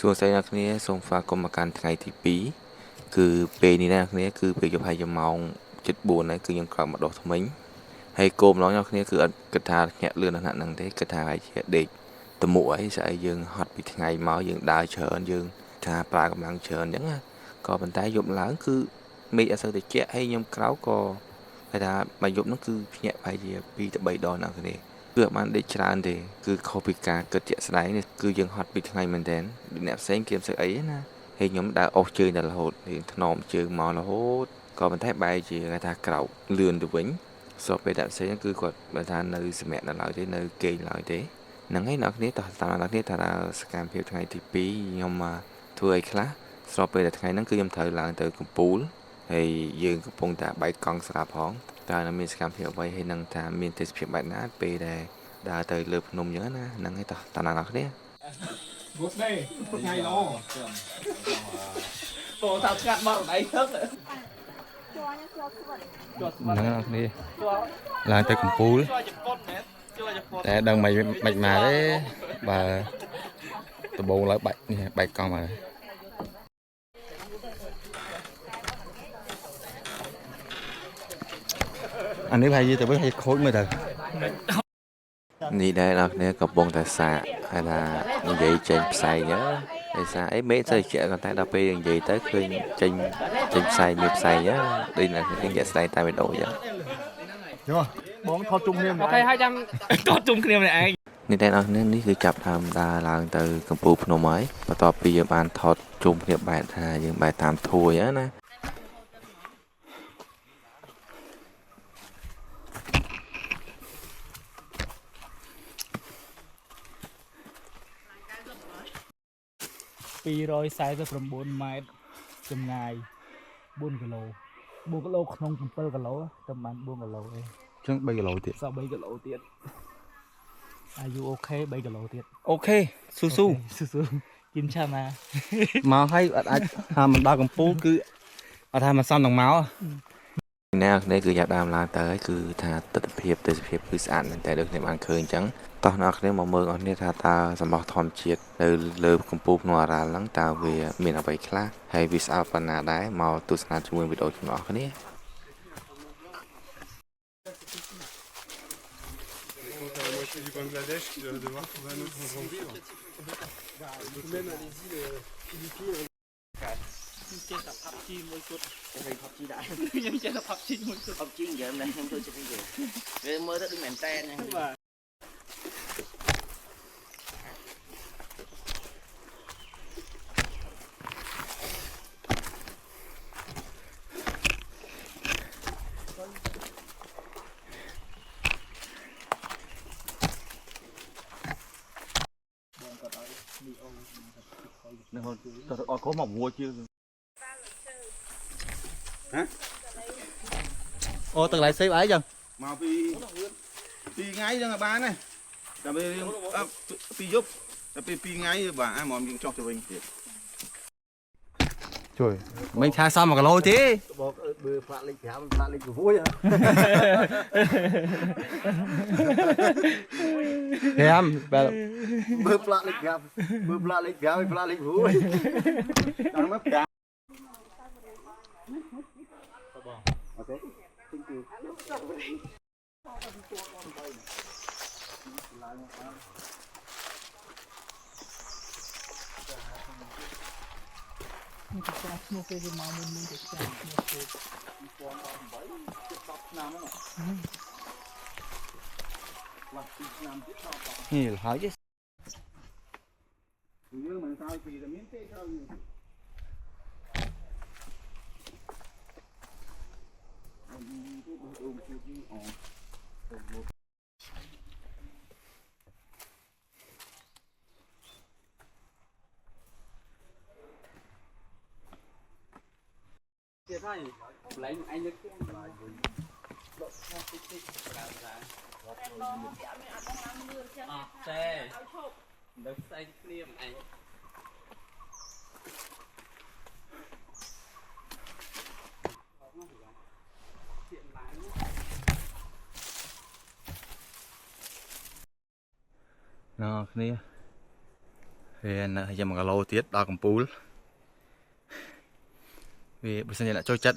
សួស្តីអ្នកគ្នាសូមស្វាគមន៍មកកាន់ថ្ងៃទី2គឺពេលនេះអ្នកគ្នាគឺពេលយប់ហើយម៉ោង7:04ហើយគឺយើងក្រោកមកដុសធ្មេញហើយគោលម្ដងអ្នកគ្នាគឺអត់គិតថាញាក់លឿនដល់ហ្នឹងទេគិតថាហើយជាដេកតមុខអីស្អីយើងហត់ពីថ្ងៃមកយើងដើរច្រើនយើងថាប្រើកម្លាំងច្រើនអញ្ចឹងណាក៏ប៉ុន្តែយប់ឡើងគឺមេឃអត់សូវត្រជាក់ហើយខ្ញុំក្រោកក៏គេថាមួយយប់ហ្នឹងគឺភ្ញាក់ប្រហែលជា2ទៅ3ដងអ្នកគ្នាគឺអត់បានដេកច្រើនទេគឺខុសពីការគិតជាក់ស្ដែងនេះគឺយើងហត់ពីថ្ងៃមែនទែនអ្នកផ្សេងគេមិនសូវអីណាហើយខ្ញុំដើរអុសជើងតែរហូតរៀងថ្នមជើងមករហូតក៏ប៉ុន្តែបែរជាគេថាក្រោកលឿនទៅវិញស្របពេលអ្នកផ្សេងគឺគាត់បើថានៅសម្រាប់នៅឡើយទេនៅគេងឡើយទេហ្នឹងហើយអ្នកគ្នាតោះតាមអ្នកគ្នាថាសកម្មភាពថ្ងៃទី2ខ្ញុំធ្វើអីខ្លះស្របពេលតែថ្ងៃហ្នឹងគឺខ្ញុំត្រូវឡើងទៅកំពូលហើយយើងកំពុងតែបែកកង់ស្រាប់ផងតើមានសកម្មភាពអ្វីហើយនឹងថាមានទេសភាពបែបណាពេលដែលដើរទៅលើភ្នំអញ្ចឹងណាហ្នឹងហើយតោះតាមអ្នកគ្នាGood day ថ្ងៃល្អបងថាស្ងាត់មកដៃទឹកហ្នឹងអ្នកគ្នាឡើងទៅកំពូលតែដឹងមិនមកទេបើដំបងឡើងបាច់នេះបែកកង់មកអានេះប្រហែលជាទៅវិញឲ្យខូចមើលទៅនេះដែរអ្នកគ្នាកំពុងតែសាកហើយថានិយាយចេញផ្សាយអញ្ចឹងដោយសារអីមេទៅជាក់តែដល់ពេលនិយាយទៅឃើញចេញផ្សាយមានផ្សាយអញ្ចឹងដូចអ្នកគ្នានិយាយស្ដាយតាមវីដេអូអញ្ចឹងយោបងថតជុំគ្នាអូខេហើយចាំថតជុំគ្នាម្នាក់ឯងនេះតែអ្នកគ្នានេះគឺចាប់ដើមដើរឡើងទៅកំពូលភ្នំហើយបន្ទាប់ពីយើងបានថតជុំគ្នាបែបថាយើងបែបតាមធួយហ្នឹងណា249 ម៉ែត្រចម្ងាយ4គីឡូ4គីឡូក្នុង7គីឡូតែបាន4គីឡូឯងចឹង3គីឡូទៀតសល់3គីឡូទៀតអាយុអូខេ3គីឡូទៀតអូខេស៊ូស៊ូគិនឆាណាមកឲ្យអត់អាចថាមិនដល់កំពូលគឺអត់ថាមិនសំនឹងមកអ្នកនេះគឺចាប់ដើមឡើងទៅហើយគឺថាទស្សនភាពគឺស្អាតមែនតែដូចខ្ញុំបានឃើញអញ្ចឹងតោះអ្នកគ្នាមកមើលអស់គ្នាថាតើសម្បត្តិធម្មជាតិនៅលើកំពូលភ្នំអារ៉ាល់ហ្នឹងតើវាមានអ្វីខ្លះហើយវាស្អាតប៉ុណ្ណាដែរមកទស្សនាជាមួយវីដេអូរបស់អ្នកគ្នាDu Bangladesh qui doit devoir trouver un autre endroit où vivre. Même à les îles Philippines. ចេះតែផាប់ជីមួយគត់តែផាប់ជីដែរខ្ញុំចេះតែផាប់ជីមួយគត់ផាប់ជីនិយាយមិនខ្ញុំទៅជិះនិយាយវាមើលទៅដូចមែនតែនហ្នឹងបាទនឹងទៅអត់ខុសមកវួជឿហ៎អូទឹកឡៃសេបអីចឹងមកពីថ្ងៃចឹងបានទេតែពេលពីយប់តែពេល2ថ្ងៃបាទហ្មងយើងចុះទៅវិញទៀតជួយមិនថាសម1គីឡូទេបងបើផ្លាក់លេខ5ផ្លាក់លេខ65បែបបើផ្លាក់លេខ5បើផ្លាក់លេខ5ផ្លាក់លេខ6ដល់មក5អូខេ Thank you នេះគឺស្គាល់ឈ្មោះគេមកមុនទៅស្គាល់ឈ្មោះគេ2018 10ឆ្នាំហ្នឹងខ្លះ2ឆ្នាំទៀតដល់នេះហើយទេយើងមិនស្គាល់ពីតែមានទេទៅទៀតហើយកន្លែងអញនឹកទៀតបាទវិញដកខាតិចតិចតាមតាមតែបងមកពីអត់មានអត់បងឡើងលឿនចឹងអត់ទេឲ្យឈប់នៅផ្សេងគ្នាអញណ៎គ្នា về giờ mà lâu tiết đo cầm pú vì bây giờ là trôi chất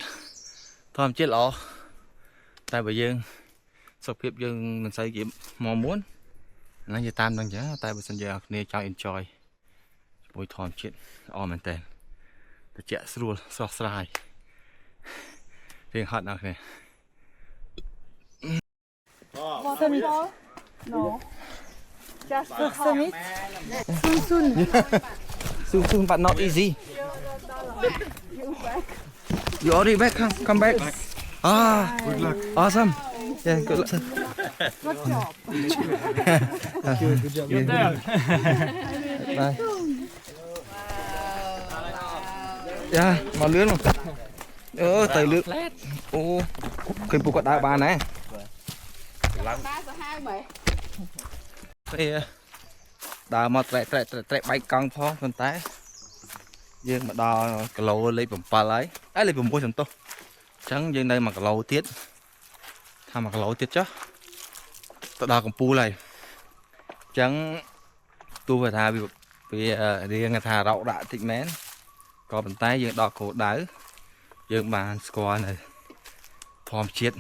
thôi chết lo tại bây giờ sau khi dân mình xây dựng mong muốn nó như tam đang nhớ tại bây giờ này cho enjoy buổi thom chuyện mình tên để chạy luôn so sài riêng hot nào này Watermeat? No. Just sesame? Soon. soon but not easy you already back come back good luck awesome yeah good luck Good job. good job bye yeah mà lươn mà tay lươn ô cái bộ quạt đá bà này đào mà chạy bay con phong con té dương mà đo cái lô lấy bầm pa lấy ấy lấy bầm bôi sầm to trắng dương đây mà cái lô tiết tham mà cái lô tiết chứ tao đo con pu này trắng tu về thà vì đi người thà rậu đã thịt mén có bàn tay dương đo cổ đá dương bàn squat này thòm chết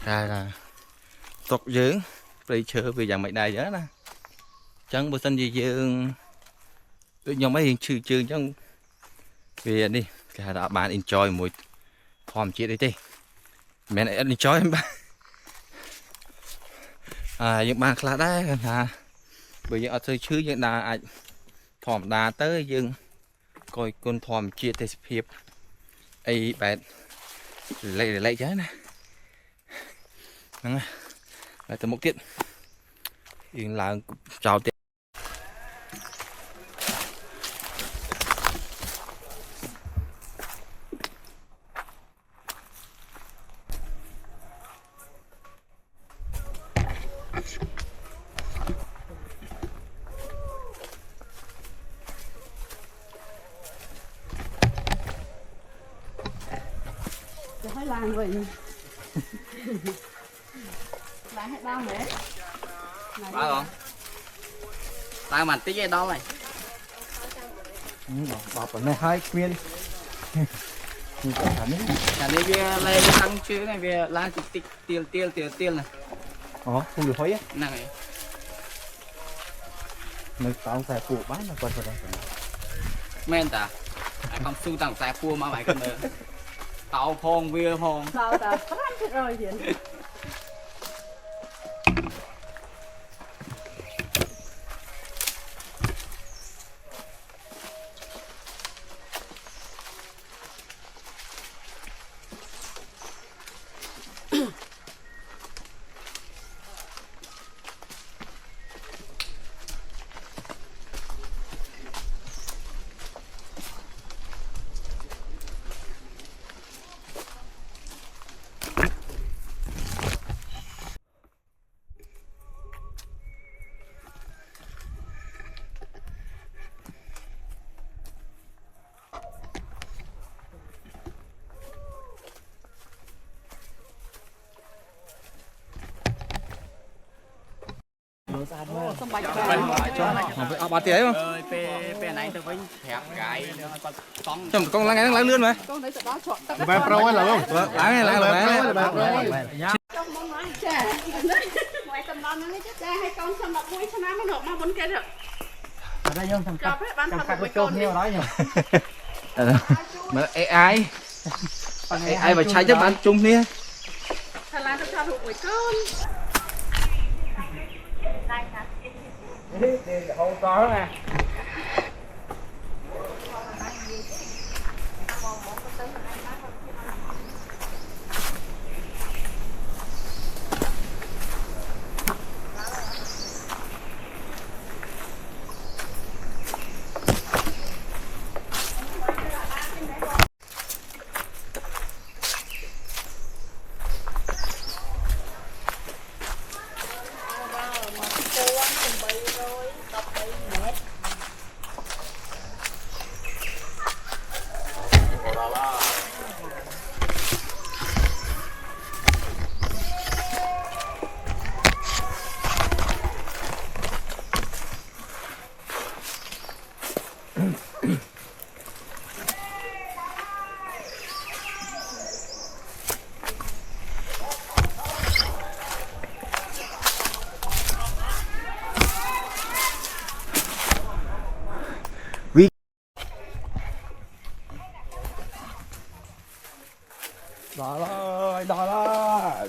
ra là tộc dưỡng đi chơi về dạng mày đài nhớ nè chẳng bữa sinh gì dương tụi nhau mấy hiện trừ chẳng về đi cái đã bạn enjoy mùi thòm chết đấy đi mẹ này enjoy em ba những bạn khác đấy hả bởi vì ở chơi chứ những đà thòm đà tới dương coi con thòm chết thì hiệp ấy bạn lấy chứ nè lại từ một tiết yên là chào tiết Hơi làng vậy. Làng hết bao đấy. Bao không? Tao mà tí cái đó này. bọc ở này hai viên Cả đây về lên thăng chứ này về lá tích tiêu này. không được thấy á Này. mình tao xài phụ bán là coi rồi đó Men ta. Ai không su tặng xài cua mà mày cần nữa. Tao phong vía phong. Sao ta? Hết rồi vậy. Xong bạch không phải bao tiền không Ơi, pe này tao với thẹp cái con chồng con láng láng lươn mà con đấy sẽ đó chọn tất Bài pro hay là không? láng láng trong món nói chè ngoài tầm đó nó chết chè hay con xong đọc vui cho nó nộp mà muốn kia được đây không thằng cho phép bán thật với con nhiều đó nhỉ mà ai mà chạy cho bạn chung đi thật là tôi cho thuộc với con không có nè Đó rồi, đó rồi.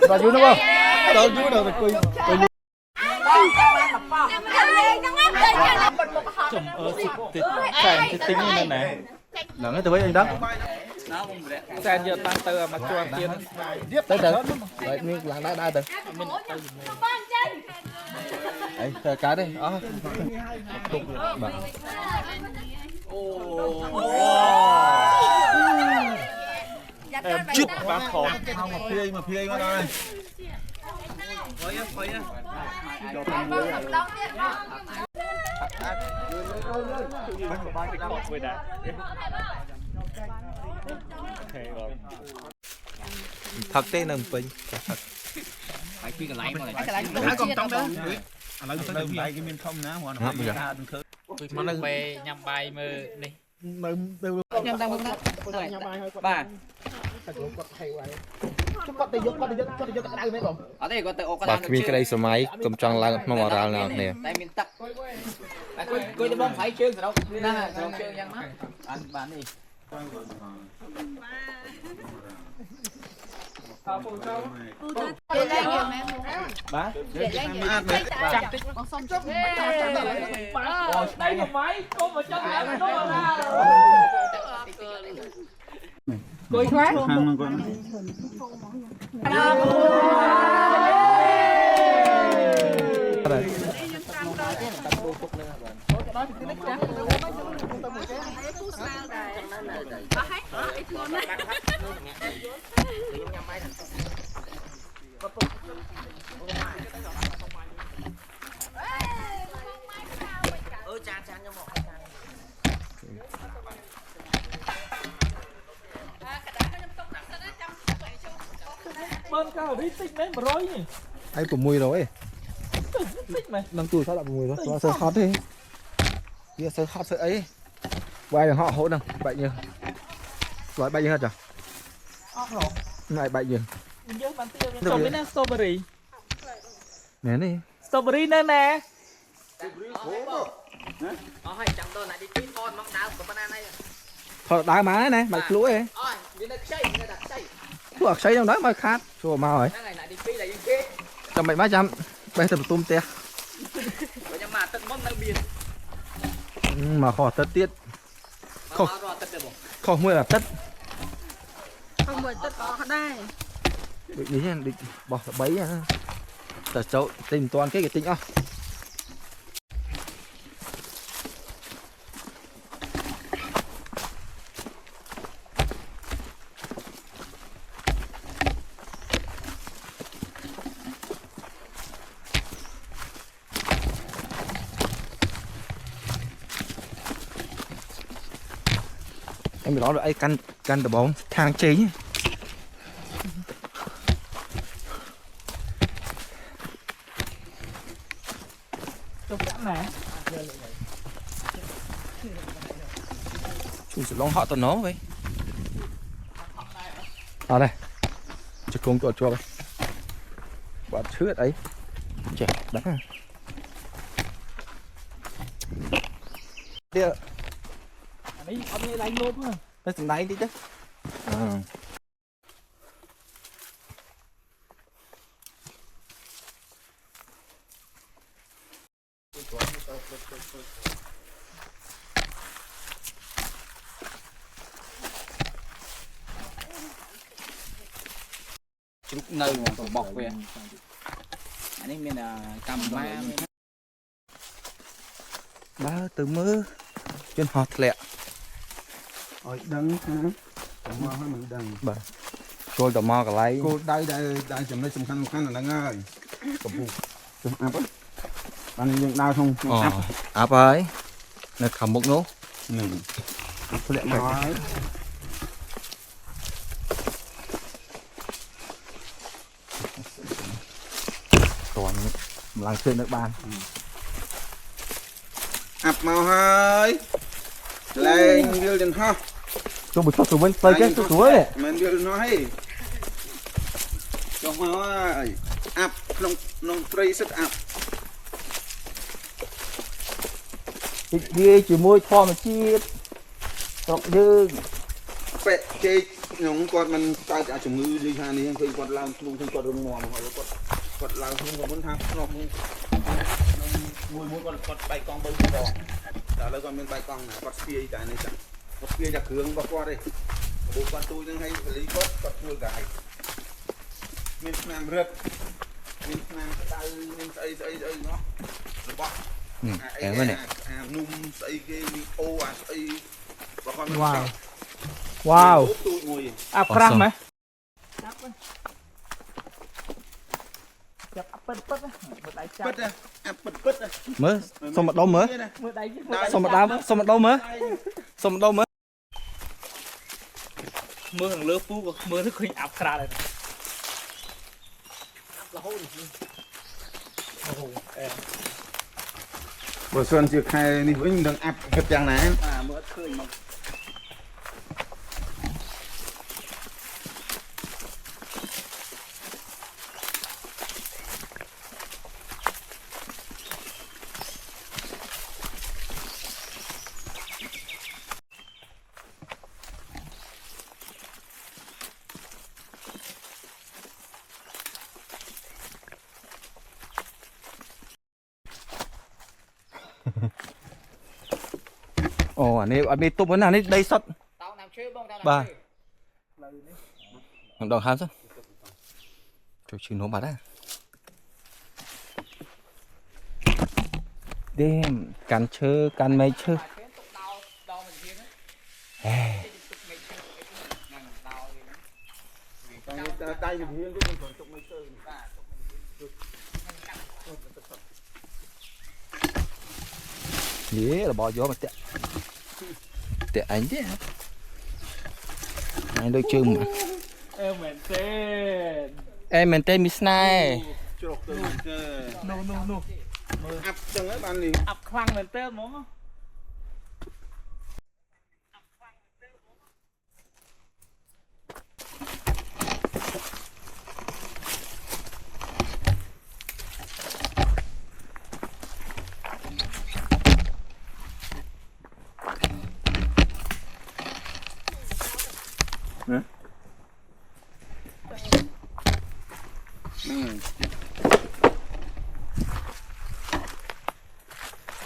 Bà vui đúng không? Đâu vui đâu cười. Tính như này. Nó nói từ với anh đó. Xe giờ tăng từ mà cho tiền. Tới từ. Đấy, miếng làng đá từ. Đấy, chờ cá đi. Đó. Chút bác khổ. Mà phi mà đây. thật thế nâng bình Phải chuyên cái lái mà lại. Hãy còn trong đó. Lấy cái cái miếng không ná mà nó bây giờ. Mà nó về nhằm bài mơ đi. Ba. Ở đây có tự ô បាទគ្មានក្តីសម័យកុំចង់ឡើងក្នុងអរ៉ាល់ណាស់គ្នា Tại miền Tắc. Coi đi bom phải chưa rồi đâu. Nè, rồi chưa nhang má. Ăn bán đi. Bá. Chặt tích. Đây là máy, con mà chân lại nó ra. Coi thoát. Bên cao đi tích đến rồi nhỉ. Ai của mùi rồi. Tích mày. Năm tuổi sao lại mùi rồi. Nó sơ khót đi. Kia sơ khót sơ ấy. Quay đừng họ hỗ đừng. Bậy như. Loại bậy như hết rồi. Lại bậy như. Còn cái này strawberry. Nè đi. Strawberry nè nè. Thôi đá má này, mày lũi ấy. Thu ở xây trong đó mày khát. Chùa mau ấy. Cho mày má trăm. Bây giờ tôm tè. Mà khó tất tiết. Không. Không mua là tất. Không mua tất có đây. Định ý định bỏ bấy nha. Tờ cháu tìm toàn cái tính không. Em đó rồi ai căn tờ bóng thang chế nhé. Chủ sự long họ tao nó vậy. À đây. Cho cùng cho đây. Quả thứ ấy. Trẻ đắng. Đi ạ. Đi, ông đi đánh luôn mà. Nó từng đáy đi chứ. À. Lúc nơi mà bọc về. នេះមានកម្មម៉ា បើទៅមើលយន្តហោះធ្លាក់ ឲ្យដឹងណាមកឲ្យមិនដឹង បាទចូលទៅមកកន្លែង គោលដៅដែលចំណុចសំខាន់អាហ្នឹងហើយកំពុងចុះអាប់បានយើងដើរក្នុង អូ អាប់ អាប់ហើយនៅខាងមុខនោះ នឹងធ្លាក់មកហើយ តន់ម្លងឃើញនៅបាន អាប់មកហើយលែងវាលចន្ទហោះ ចូលមកចុះទៅវិញទៅចេះទៅស្រួលទេ មិនវាលនោះហីចុះមកហើយអាប់ក្នុងព្រៃសិតអាប់ រីករាយជាមួយធម្មជាតិស្រុកយើង ពេកជែកខ្ញុំគាត់មិនកើតអាជំងឺដូចថានេះឃើញគាត់ឡើងខ្លួនឃើញគាត់រងងាប់ហើយគាត់ឡើងខ្លួនគាត់មិនថាក្នុងមួយគាត់បែកកង់3ដងតែឥឡូវគាត់មានបែកកង់ណាគាត់ស្ពាយតែនេះចាគាត់ស្ពាយតែគ្រឿងរបស់គាត់ទេព្រោះគាត់ទូចនឹងឲ្យពលីគាត់ធ្វើកាយមានឆ្នាំរឹតមានឆ្នាំក្តៅមានស្អីនោះរបស់ អែមនេះ អានុំស្អីគេមីអូអាស្អីរបស់គាត់ វ៉ាវ ទូចមួយ អាប់ក្រាស់ម៉េះចាប់អាប់ពិតមើលដៃចាប់ ពិតអាពិត មើលសុំម្ដុំមើល មើលដៃ សុំម្ដុំសុំម្ដុំមើលសុំម្ដុំមើល មើលខាងលើពូក៏មើលទៅឃើញអាប់ក្រាស់ដែរអាប់រហូតអូអេ បើសិនជាខែនេះវិញនឹងអាប់គិតយ៉ាងណា មើលឃើញមក អូអានេះអត់មានទប់ហ្នឹងណានេះដីសុទ្ធ តោណាំឈើបងតោណាំ បាទ ឈើផ្លូវនេះ ខ្ញុំដងហាមសិនចូលឈឺនោមបាត់ហើយដេមកាន់ឈើកាន់មែកឈើ ទុកដល់មួយទៀតណា ហេ ទុកមេឃឈើហ្នឹងដល់វិញ ដៃវិធានគឺមិនទុកមិនទៅ បាទទុកមេឃឈើ យេរបស់យកមកតាក់អញទេអញដូចជើង អេមែនទេ អេមែនទេមីស្នេហ៍ ជ្រុកទៅទេ នោះ អាប់ចឹងហើយបាននេះ អាប់ខ្លាំងមែនទេហ្មង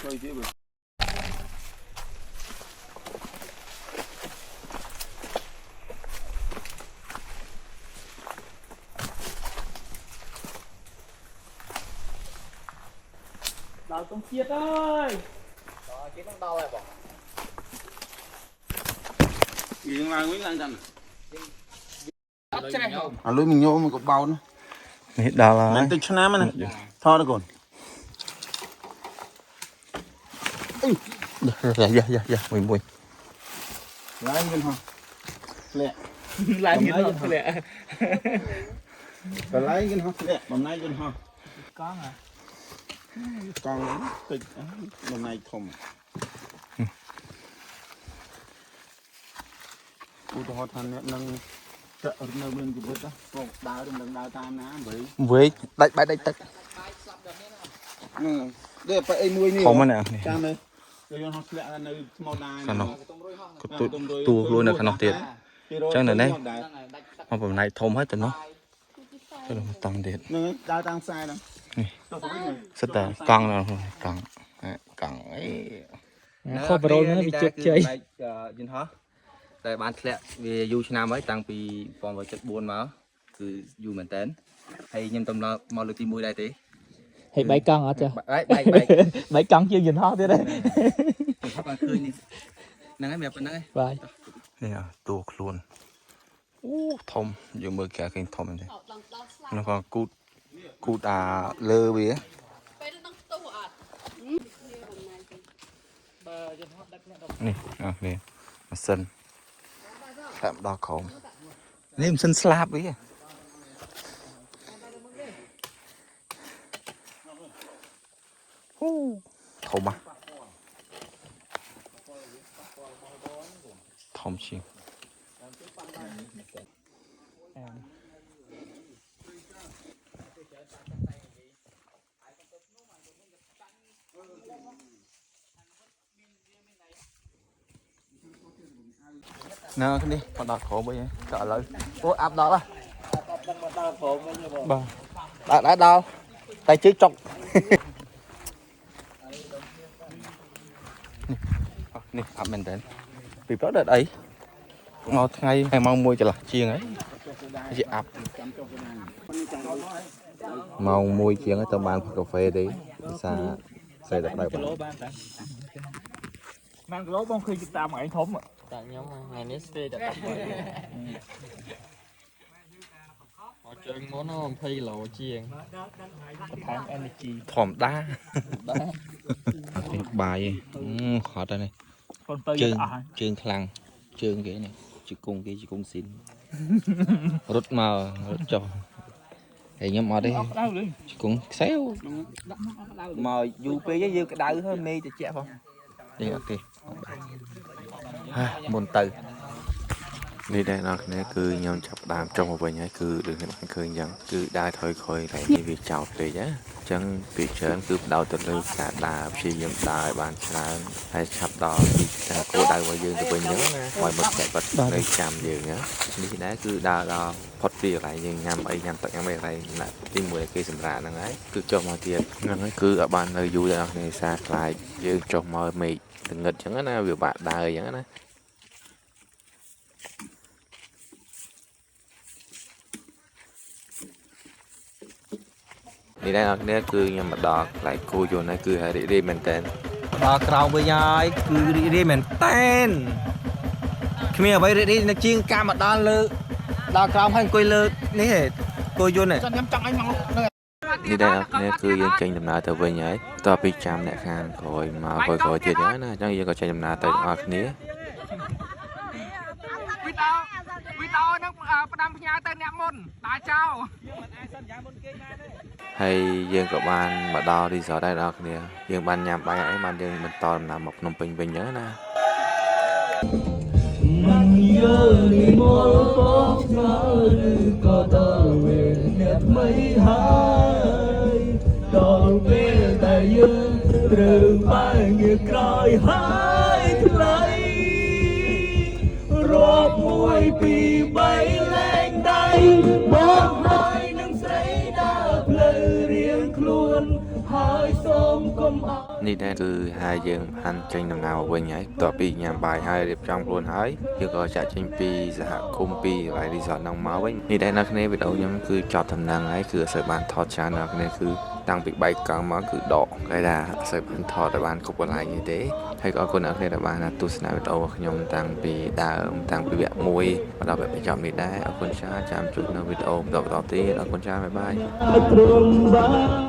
thôi chứ bựដល់តុងជាតិអើយដល់ជាតិនឹងដល់ហើយបង gì đang Nguyễn đang thành អត់ច្រេះហូប à lưới mình nhô mình có bao nữa នេះដល់ហើយ mình tích năm này thôi được rồi យ៉ាមួយ lấy bên hông lẹ ឡើងទៀតមកធ្លាក់ phải lấy bên hông lẹ hôm nay bên hông កង់ហ៎ con tích hôm nay thùng u to thành nâng chợនៅមានជីវិតបងដើរនឹងដើរតាមណាបើ វិញដាច់បាយដាច់ទឹក ហ្នឹងដូចបើអីមួយនេះ ធំហ្នឹងនេះ ចាំមើលយកហោះធ្លាក់នៅស្មោណា ខាងនោះក៏ទូលួយនៅខាងនោះទៀតចឹងនៅនេះមកបំណៃធំហើយទៅនោះទៅនោះតង់ទៀត ហ្នឹងដើរតាមខ្សែហ្នឹង សិតតែកង់កង់អី ខុសប្រូលហ្នឹងវាជោគជ័យ យន្តហោះតែបានធ្លាក់វាយូរឆ្នាំហើយតាំងពី2074មកគឺយូរមែនតើហើយខ្ញុំតំឡមកលើកទី1ដែរទេ Hay bay căng hả cha? Bay Bay căng chưa nhìn ho thế đây. Thắp bằng khơi đi nắng ấy mẹ phần nắng ấy Bay. nè tua luôn thom dùng mưa kẹo kinh thom này nó còn cút lơ bía nè nè sân tạm đo khổng nêm sân slab bía thom à thom chiên nè cái đi con đào khổ bây giờ sợ lợi ô áp đó là đã đau tay chứ trong nè áp mình đến vì đó đợt ấy ngọt ngay ngày mau mua cho là chiên ấy chị áp mau mua chiên ở trong bàn cà phê đi xa xây đặt đây Mang cái lỗ bông khi chúng ta mà anh thốn mà. Tại nhóm ngày Nestle đã tập rồi. Họ chơi món nó phi lộ chiên. Tháng energy. thòm đá bài khó đây này chương khăn chương cái này chị cung xin rút màu rút cho thì nhóm ở đây chị cũng xéo mà dù pe với cái đau thôi mê thì chẹp không đi ok môn từ នេះដែរអ្នកគ្នាគឺខ្ញុំចាប់ដើមចុះមកវិញហើយគឺដូចអ្នកបានឃើញអញ្ចឹងគឺដើរថយក្រោយតែនេះវាចោតពេកណាអញ្ចឹងពីច្រើនគឺបដោតទៅលើការដើរព្យាយាមដើរឲ្យបានច្រើនហើយឆាប់ដល់ពីការគោលដៅរបស់យើងទៅវិញអញ្ចឹងណាឲ្យមកតែបាត់នៅចាំយើងណានេះដែរគឺដើរដល់ផុតពីកន្លែងយើងញ៉ាំអីញ៉ាំទឹកញ៉ាំអីកន្លែងណាទីមួយគេសម្រាប់ហ្នឹងហើយគឺចុះមកទៀតហ្នឹងហើយគឺឲ្យបាននៅយូរដែរអ្នកគ្នាសារខ្លាចយើងចុះមកមេឃងឹតអញ្ចឹងណាវាបាក់ដើរអញ្ចឹងណា នេះដែរអ្នកនេះគឺខ្ញុំមកដល់កន្លែងគោយន្តហើយគឺហើយរីករាយមែនតើ ដល់ក្រោមវិញហើយគឺរីករាយមែនតែនគ្មានអ្វីរីករាយនឹងជាងការមកដល់លើដល់ក្រោមហើយអង្គុយលើនេះហេគោយន្តខ្ញុំចង់ឲ្យមក នេះដែរអ្នកគឺយើងចេញដំណើរទៅវិញហើយតទៅពីចាំអ្នកខាងក្រោយមកក្រោយទៀតហ្នឹងណាអញ្ចឹងយើងក៏ចេញដំណើរទៅទាំងអស់គ្នាវីដេអូនឹងផ្ដាំផ្ញើទៅអ្នកមុនដើរចោលហើយយើងក៏បានមកដល់រីសតដែរអ្នកគ្នាយើងបានញ៉ាំបាយអីបានយើងបន្តដំណើរមកភ្នំពេញវិញអញ្ចឹងណា នេះដែរគឺហើយយើងបានចេញដំណើរមកវិញហើយតទៅពីញ៉ាំបាយហើយរៀបចំខ្លួនហើយយើងក៏ចាក់ចេញពីសហគមន៍ពីកន្លែងរីសតហ្នឹងមកវិញនេះដែរនៅគ្នាវីដេអូខ្ញុំគឺចប់ដំណឹងហើយគឺអត់សូវបានថតច្រើននៅគ្នាគឺតាំងពីបែកកង់មកគឺដកគេថាអត់សូវបានថតឲ្យបានគ្រប់កន្លែងនេះទេហើយក៏អរគុណអ្នកគ្នាដែលបានទស្សនាវីដេអូរបស់ខ្ញុំតាំងពីដើមតាំងពីវគ្គ1មកដល់វគ្គបញ្ចប់នេះដែរអរគុណច្រើនចាំជួបនៅវីដេអូបន្តទៀតអរគុណច្រើនបាយបាយ